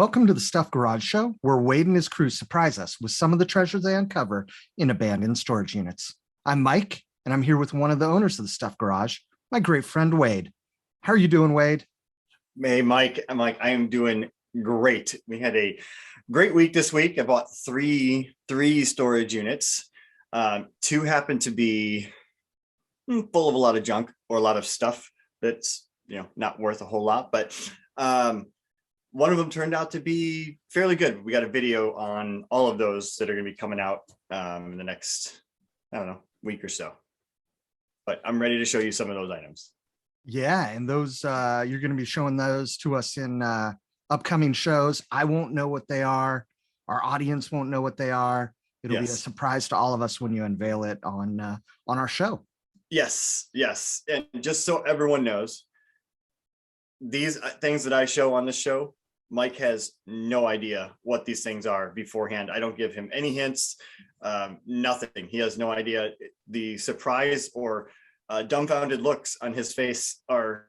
Welcome to the Stuff Garage Show, where Wade and his crew surprise us with some of the treasures they uncover in abandoned storage units. I'm Mike, and I'm here with one of the owners of the Stuff Garage, my great friend Wade. How are you doing, Wade? Hey, Mike. I am doing great. We had a great week this week. I bought three storage units. Two happen to be full of a lot of junk or a lot of stuff that's not worth a whole lot, but one of them turned out to be fairly good. We got a video on all of those that are going to be coming out in the next, week or so. But I'm ready to show you some of those items. Yeah, and those you're going to be showing those to us in upcoming shows. I won't know what they are. Our audience won't know what they are. It'll be a surprise to all of us when you unveil it on our show. Yes. And just so everyone knows, these things that I show on the show, Mike has no idea what these things are beforehand. I don't give him any hints, nothing. He has no idea. The surprise or dumbfounded looks on his face are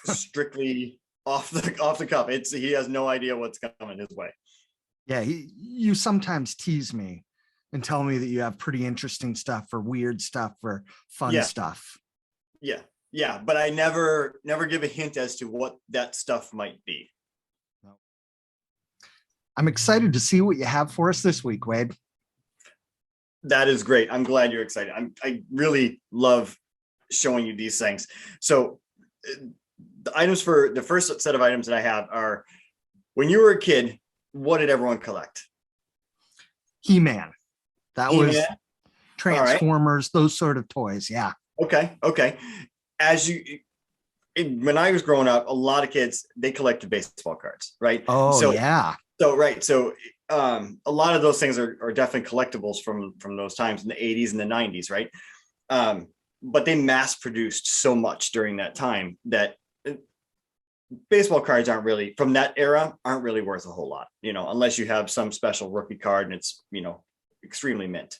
strictly off the cuff. He has no idea what's coming his way. Yeah, you sometimes tease me and tell me that you have pretty interesting stuff or weird stuff or fun stuff. Yeah, but I never give a hint as to what that stuff might be. I'm excited to see what you have for us this week, Wade. That is great. I'm glad you're excited. I really love showing you these things. So the items for the first set of items that I have are, when you were a kid, what did everyone collect? He-Man. That He-Man? was Transformers, those sort of toys. Yeah. Okay. When I was growing up, a lot of kids, they collected baseball cards, right? Oh, yeah. So a lot of those things are definitely collectibles from those times in the 80s and the 90s, right? But they mass produced so much during that time that baseball cards aren't really, from that era, aren't really worth a whole lot, unless you have some special rookie card and it's, extremely mint.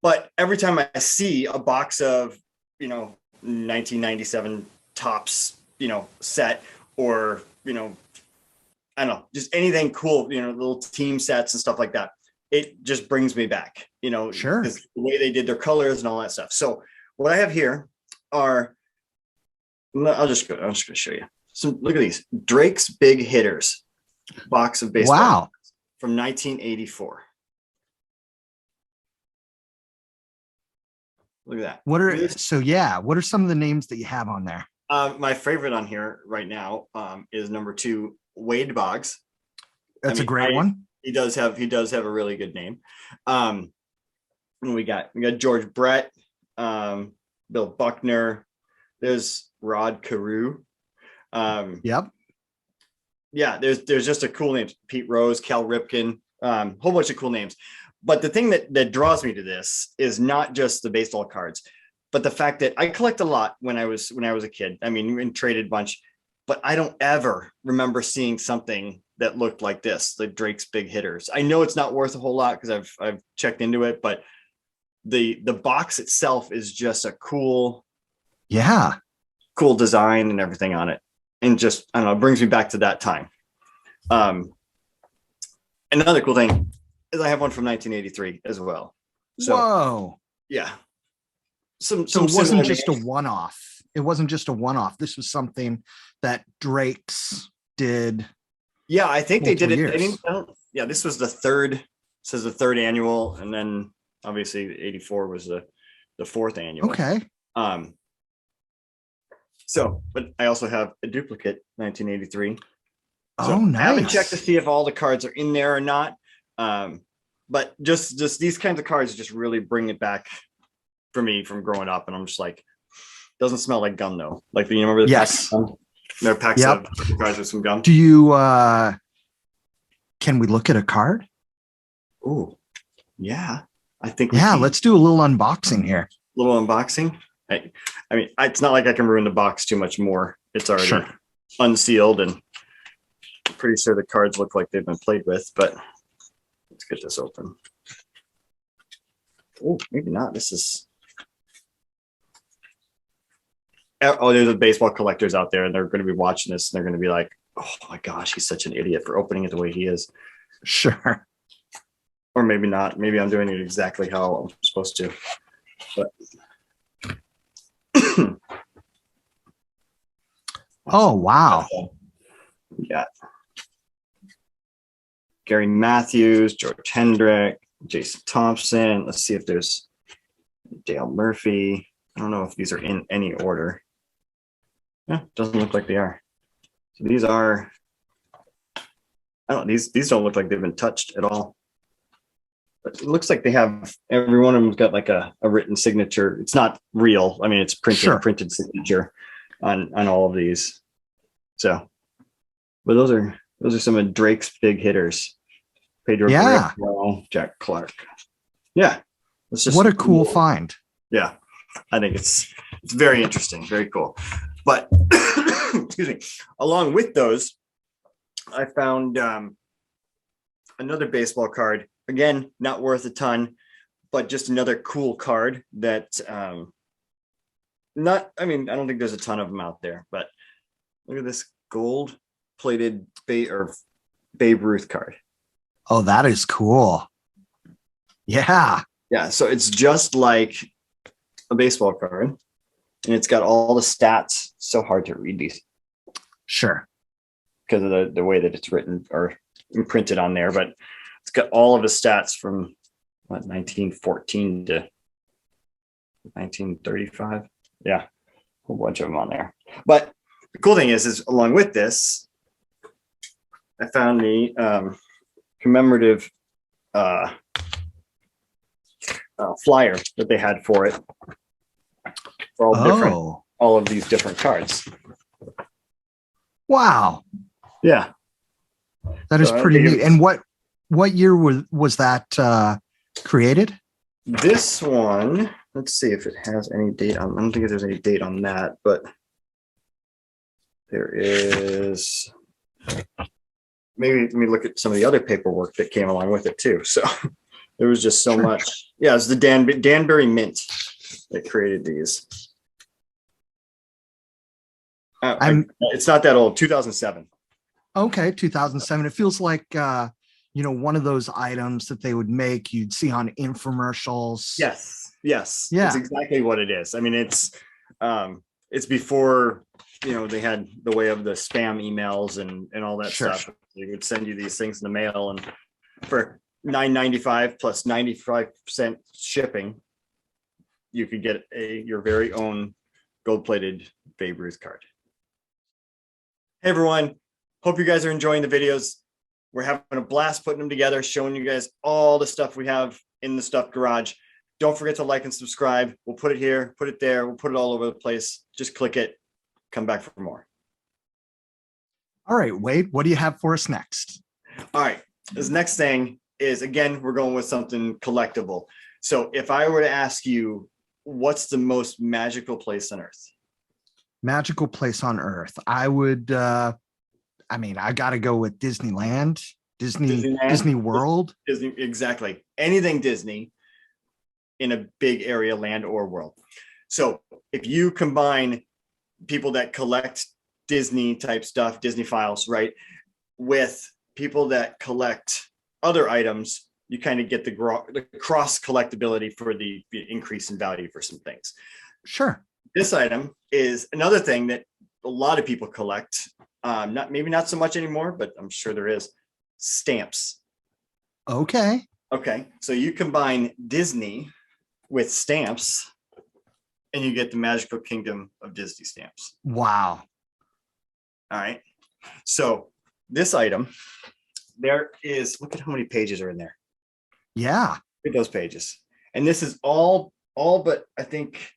But every time I see a box of, 1997 Topps, set, or, I don't know, just anything cool, little team sets and stuff like that, it just brings me back, Sure. The way they did their colors and all that stuff. So what I have here are, I'm just going to show you. So look at these Drake's Big Hitters box of baseball from 1984. Look at that. What are some of the names that you have on there? My favorite on here right now is number 2, Wade Boggs. That's a great one. He does have a really good name. And we got George Brett, Bill Buckner. There's Rod Carew. Yep. Yeah, there's just a cool name. Pete Rose, Cal Ripken, whole bunch of cool names. But the thing that draws me to this is not just the baseball cards, but the fact that I collect a lot when I was a kid. I mean, we traded a bunch, but I don't ever remember seeing something that looked like this, the Drake's Big Hitters. I know it's not worth a whole lot because I've checked into it, but the box itself is just a cool design and everything on it. And just, I don't know, it brings me back to that time. Another cool thing is I have one from 1983 as well. So, whoa. Yeah. So it wasn't just a one-off. It wasn't just a one-off. This was something that Drake's did. Yeah, I think they did it. This was the third annual. And then obviously 84 was the fourth annual. Okay. But I also have a duplicate 1983. So nice. I haven't checked to see if all the cards are in there or not. But just these kinds of cards just really bring it back for me from growing up. And I'm just like, doesn't smell like gum though. Like, you remember the packs of gum? There are packs of cards with some gum. Do you, can we look at a card? Oh, yeah. I think. Let's do a little unboxing here. Little unboxing. I mean, it's not like I can ruin the box too much more. It's already unsealed, and I'm pretty sure the cards look like they've been played with, but let's get this open. Oh, maybe not. This is. Oh, there's the baseball collectors out there, and they're going to be watching this, and they're going to be like, Oh my gosh, he's such an idiot for opening it the way he is. Sure. Or maybe not. Maybe I'm doing it exactly how I'm supposed to. But Oh, wow. Yeah. Gary Matthews, George Hendrick, Jason Thompson. Let's see if there's Dale Murphy. I don't know if these are in any order. Yeah, doesn't look like they are. So these are, I don't know, these don't look like they've been touched at all. But it looks like they have, every one of them's got like a written signature. It's not real. I mean, it's printed signature on all of these. So, but those are some of Drake's big hitters. Pedro Guerrero, Jack Clark. Yeah. What a cool find. Yeah. I think it's very interesting. Very cool. But excuse me, along with those, I found another baseball card. Again, not worth a ton, but just another cool card that I don't think there's a ton of them out there, but look at this gold plated Babe Ruth card. Oh, that is cool. Yeah. Yeah. So it's just like a baseball card, and it's got all the stats. So hard to read these. Sure. Because of the way that it's written or imprinted on there, but it's got all of the stats from 1914 to 1935. Yeah, a whole bunch of them on there. But the cool thing is along with this, I found the commemorative flyer that they had for it for all of these different cards. Wow. Yeah, that is pretty neat. And what year was that created? This one, let's see if it has any date on. I don't think there's any date on that, but there is. Maybe let me look at some of the other paperwork that came along with it too. So there was just so much. Yeah, it's the Danbury Mint that created these. It's not that old. 2007. Okay, 2007. It feels like one of those items that they would make you'd see on infomercials. Yes. Yeah. That's exactly what it is. I mean, it's before they had the way of the spam emails and all that stuff. They would send you these things in the mail, and for $9.95 plus 95% shipping, you could get your very own gold-plated Babe Ruth card. Hey everyone, hope you guys are enjoying the videos. We're having a blast putting them together, showing you guys all the stuff we have in the Stuffed Garage. Don't forget to like and subscribe. We'll put it here, put it there. We'll put it all over the place. Just click it. Come back for more. All right, Wade, what do you have for us next? All right. This next thing is, again, we're going with something collectible. So if I were to ask you, what's the most magical place on Earth? Magical place on Earth. I would, I got to go with Disneyland, Disney World. Disney, exactly. Anything Disney in a big area, land or world. So if you combine people that collect Disney type stuff, Disney files, right, with people that collect other items, you kind of get the cross collectability for the increase in value for some things. Sure. This item is another thing that a lot of people collect. Maybe not so much anymore, but I'm sure there is. Stamps. Okay. So you combine Disney with stamps, and you get the magical kingdom of Disney stamps. Wow. All right. So this item, there is, look at how many pages are in there. Yeah. Look at those pages. And this is all but I think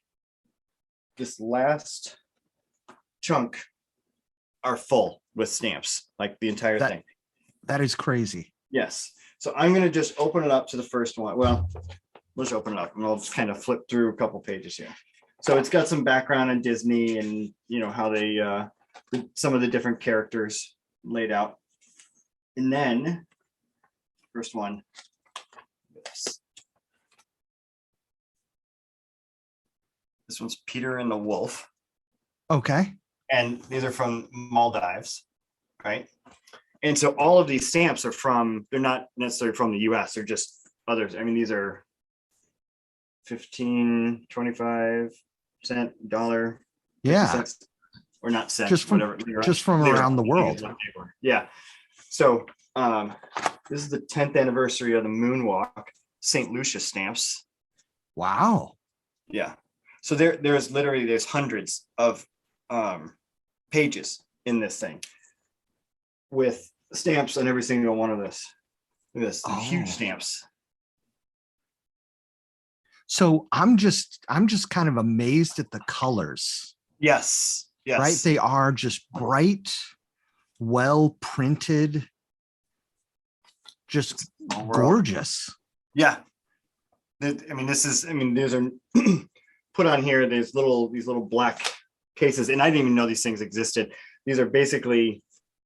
this last chunk are full with stamps, like the entire thing. That is crazy. Yes. So I'm going to just open it up to the first one. Well, let's open it up and I'll just kind of flip through a couple pages here. So it's got some background on Disney and how they some of the different characters laid out. And then first one, this one's Peter and the Wolf. Okay. And these are from Maldives. right? And so all of these stamps are they're not necessarily from the US, they're just others. I mean, these are 15, 25 cent, dollar, 50 Yeah. cents, or not cents, Just from around the world. Yeah. So this is the 10th anniversary of the moonwalk, St. Lucia stamps. Wow. Yeah. So there's hundreds of pages in this thing with stamps on every single one of this. Huge stamps. So I'm just kind of amazed at the colors. Yes. Right. They are just bright, well printed, just gorgeous. Yeah. These are put on here. These little black cases, and I didn't even know these things existed. These are basically,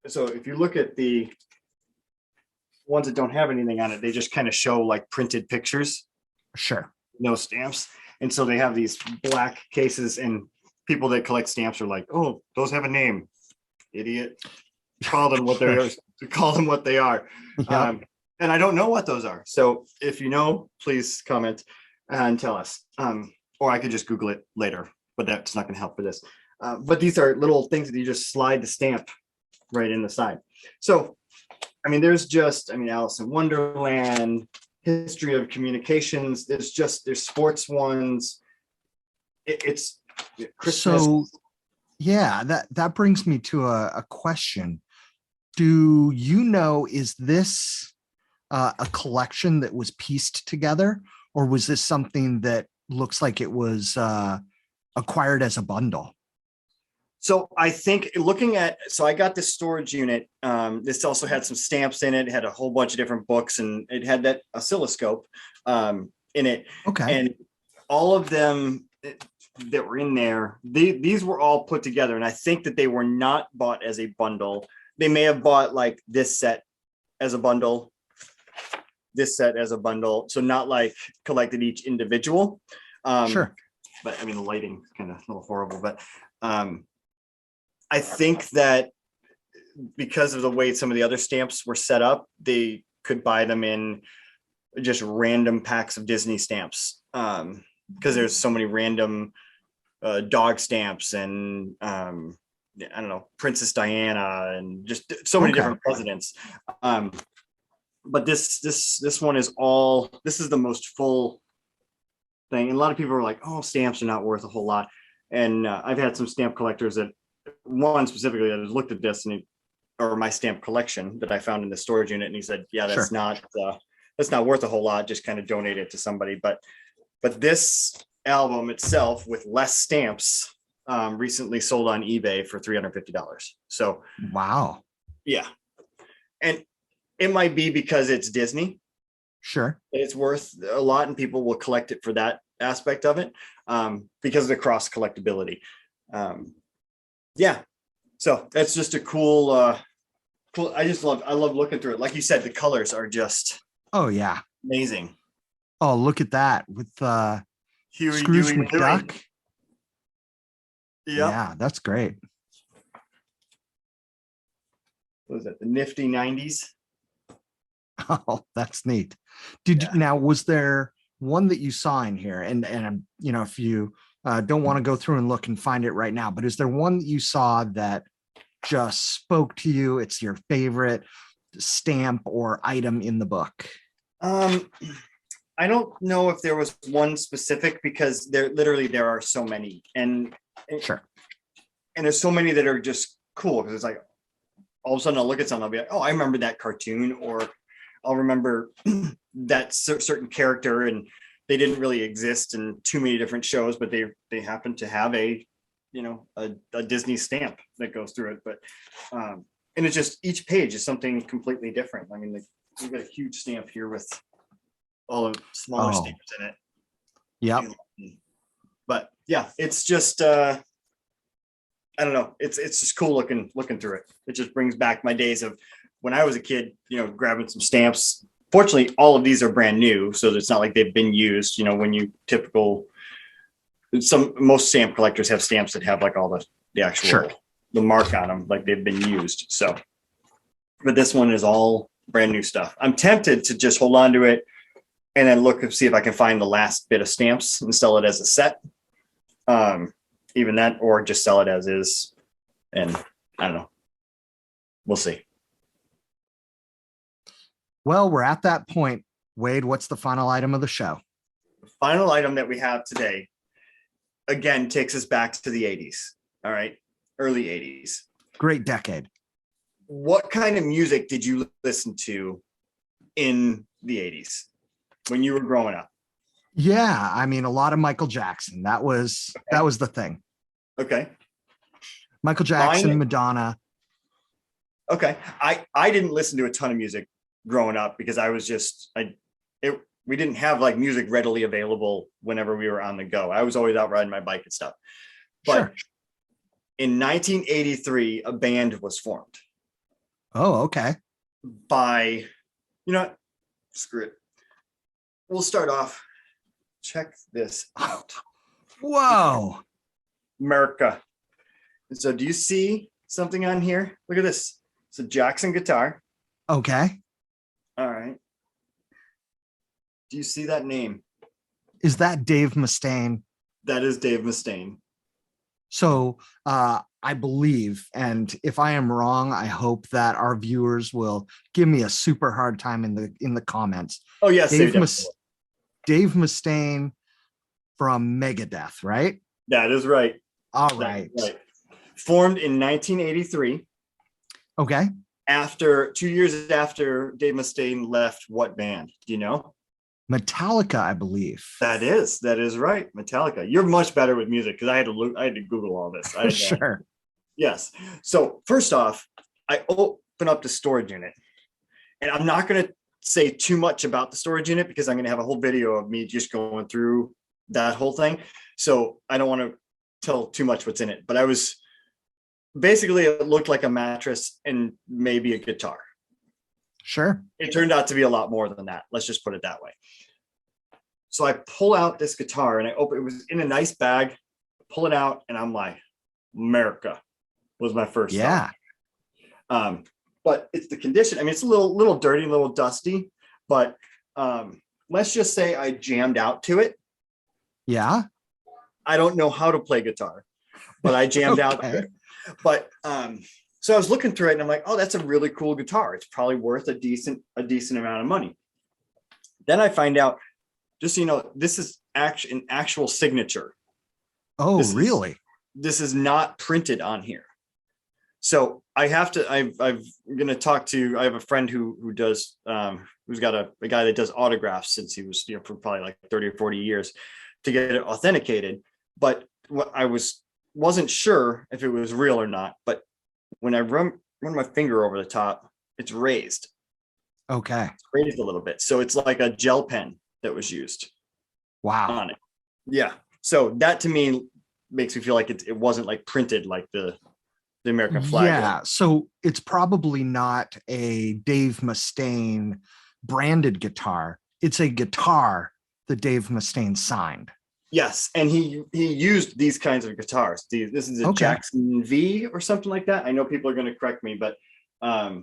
so if you look at the ones that don't have anything on it, they just kind of show like printed pictures. Sure. No stamps. And so they have these black cases, and people that collect stamps are like, oh, those have a name. Idiot. Call them what they are. Call them what they are. Yep. And I don't know what those are. So if you know, please comment and tell us. Or I could just Google it later, but that's not going to help for this. But these are little things that you just slide the stamp right in the side. So, I mean, there's Alice in Wonderland, History of Communications. There's sports ones. It's Christmas. So, yeah, that brings me to a question. Do you know, is this a collection that was pieced together, or was this something that looks like it was acquired as a bundle? So I think I got this storage unit. This also had some stamps in it. It had a whole bunch of different books, and it had that oscilloscope in it. Okay. And all of them that were in there, these were all put together. And I think that they were not bought as a bundle. They may have bought like this set as a bundle, this set as a bundle. So not like collected each individual. Sure. But I mean, the lighting is kind of a little horrible, but I think that because of the way some of the other stamps were set up, they could buy them in just random packs of Disney stamps, because there's so many random dog stamps and I don't know, Princess Diana, and just so many different presidents. But this one is this is the most full thing. And a lot of people are like, oh, stamps are not worth a whole lot. And I've had some stamp collectors that, one specifically, that has looked at this or my stamp collection that I found in the storage unit, and he said, yeah, that's not worth a whole lot. Just kind of donate it to somebody. But this album itself with less stamps recently sold on eBay for $350. So wow. Yeah. And it might be because it's Disney. Sure. It's worth a lot, and people will collect it for that aspect of it, because of the cross collectability. Yeah. So that's just a cool, I love looking through it. Like you said, the colors are just, oh yeah, amazing. Oh, look at that with Huey, Scrooge Dewey, McDuck. Yep. Yeah, that's great. What was that? The nifty 90s. Oh, that's neat. Now, was there one that you saw in here? And if you don't want to go through and look and find it right now, but is there one that you saw that just spoke to you? It's your favorite stamp or item in the book? I don't know if there was one specific, because there are so many, and sure. And there's so many that are just cool, because it's like all of a sudden I'll look at something, I'll be like, oh, I remember that cartoon, or I'll remember that certain character, and they didn't really exist in too many different shows, but they happen to have a Disney stamp that goes through it. But and it's just, each page is something completely different. I mean, we've got a huge stamp here with all of smaller stamps in it. Yeah. But yeah, it's just I don't know. It's just cool looking through it. It just brings back my days of when I was a kid, grabbing some stamps. Fortunately, all of these are brand new, so it's not like they've been used. Most stamp collectors have stamps that have like all the actual the mark on them, like they've been used. So but this one is all brand new stuff. I'm tempted to just hold on to it and then look and see if I can find the last bit of stamps and sell it as a set. Even that, or just sell it as is. And I don't know. We'll see. Well, we're at that point. Wade, what's the final item of the show? The final item that we have today, again, takes us back to the 80s. All right. Early 80s. Great decade. What kind of music did you listen to in the 80s when you were growing up? Yeah, I mean, a lot of Michael Jackson. That was the thing. Okay. Michael Jackson, Madonna. Okay. I didn't listen to a ton of music growing up because I was just we didn't have like music readily available whenever we were on the go. I was always out riding my bike and stuff. But sure. In 1983, a band was formed. Oh, okay. By, screw it. We'll start off. Check this out. Whoa. America. So do you see something on here? Look at this. It's a Jackson guitar. Okay. All right. Do you see that name? Is that Dave Mustaine? That is Dave Mustaine. So I believe, and if I am wrong, I hope that our viewers will give me a super hard time in the comments. Oh yes, Dave Mustaine from Megadeth, right? That is right. All right. Formed in 1983. Okay. 2 years after Dave Mustaine left what band? Do you know? Metallica, I believe. That is right. Metallica. You're much better with music because I had to Google all this. Sure. Yes. So first off, I open up the storage unit, and I'm not going to say too much about the storage unit because I'm going to have a whole video of me just going through that whole thing. So I don't want to tell too much what's in it, but basically it looked like a mattress and maybe a guitar. Sure. It turned out to be a lot more than that. Let's just put it that way. So I pull out this guitar and it was in a nice bag, pull it out, and I'm like, America was my first thought. But it's the condition. I mean, it's a little dirty, a little dusty, but let's just say I jammed out to it. Yeah. I don't know how to play guitar, but I jammed out to it. But so I was looking through it and I'm like, oh, that's a really cool guitar. It's probably worth a decent amount of money. Then I find out, just so you know, this is an actual signature. Oh, really? This is not printed on here. So I have to, I'm going to talk to, I have a friend who does, who's got a guy that does autographs since he was, for probably like 30 or 40 years to get it authenticated. But what I wasn't sure if it was real or not, but when I run my finger over the top, it's raised. Okay. It's raised a little bit. So it's like a gel pen that was used. Wow. On it. Yeah. So that to me makes me feel like it wasn't like printed like the American flag. Yeah. So it's probably not a Dave Mustaine branded guitar. It's a guitar that Dave Mustaine signed. Yes, and he used these kinds of guitars. This is a Jackson V or something like that. I know people are going to correct me, but I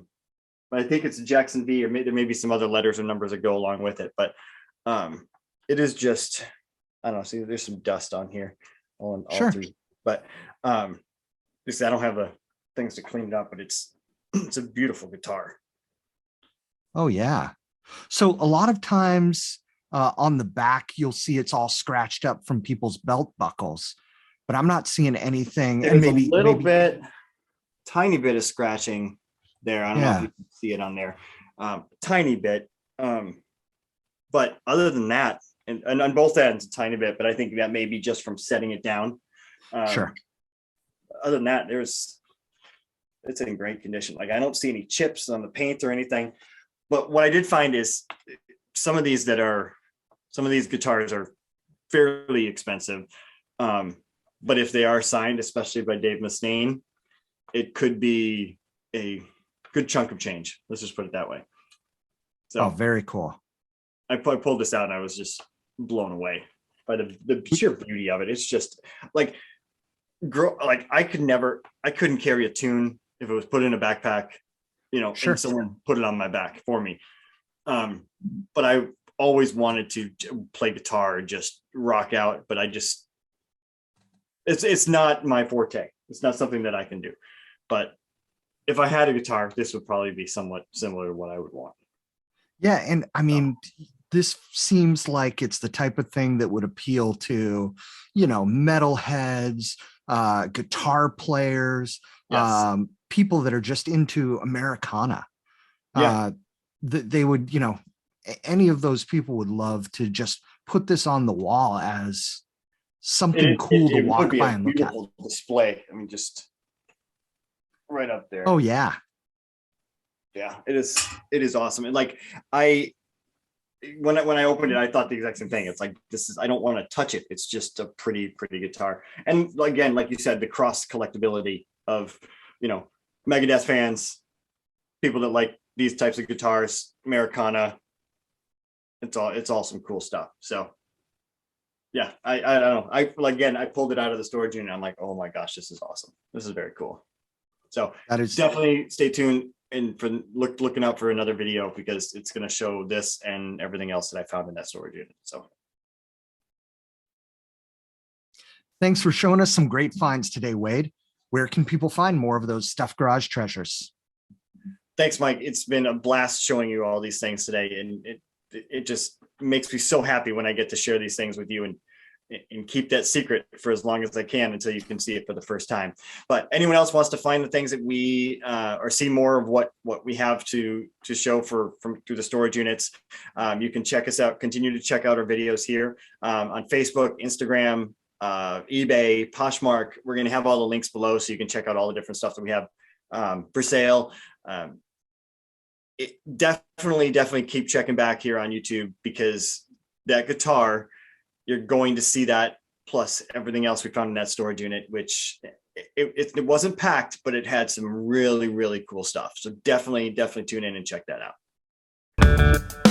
think it's a Jackson V, or there may be some other letters or numbers that go along with it. But it is just, I don't know. See, there's some dust on here, all three. But I don't have the things to clean it up, but it's a beautiful guitar. Oh yeah. So a lot of times, on the back, you'll see it's all scratched up from people's belt buckles, but I'm not seeing anything. There's and tiny bit of scratching there. I don't know if you can see it on there. Tiny bit. But other than that, and on both ends, a tiny bit, but I think that may be just from setting it down. Sure. Other than that, it's in great condition. Like I don't see any chips on the paint or anything. But what I did find is some of these guitars are fairly expensive. But if they are signed, especially by Dave Mustaine, it could be a good chunk of change. Let's just put it that way. So very cool. I pulled this out and I was just blown away by the sheer beauty of it. It's just like I couldn't carry a tune if it was put in a backpack, Sure. and someone put it on my back for me. But I always wanted to play guitar, just rock out, but it's not my forte. It's not something that I can do. But if I had a guitar, this would probably be somewhat similar to what I would want. Yeah. And I mean, this seems like it's the type of thing that would appeal to, metalheads, guitar players, Yes. people that are just into Americana. Yeah. They would, any of those people would love to just put this on the wall as something cool to It would walk be by a and look at. beautiful display. I mean, just right up there. Oh yeah. Yeah, it is awesome. And like when I opened it, I thought the exact same thing. It's like, I don't want to touch it. It's just a pretty guitar. And again, like you said, the cross collectability of, Megadeth fans, people that like these types of guitars, Americana. It's all some cool stuff. So yeah, I don't know. I pulled it out of the storage unit. I'm like, oh my gosh, this is awesome. This is very cool. So That is definitely stay tuned and for looking out for another video, because it's going to show this and everything else that I found in that storage unit. So thanks for showing us some great finds today, Wade. Where can people find more of those stuffed garage treasures? thanks, Mike. It's been a blast showing you all these things today, and it just makes me so happy when I get to share these things with you and keep that secret for as long as I can until you can see it for the first time. But anyone else wants to find the things that we or see more of what we have to show from through the storage units, you can check us out. Continue to check out our videos here on Facebook, Instagram, eBay, Poshmark. We're going to have all the links below, so you can check out all the different stuff that we have for sale. It definitely keep checking back here on YouTube, because that guitar, you're going to see that, plus everything else we found in that storage unit, which it wasn't packed, but it had some really cool stuff. So definitely tune in and check that out.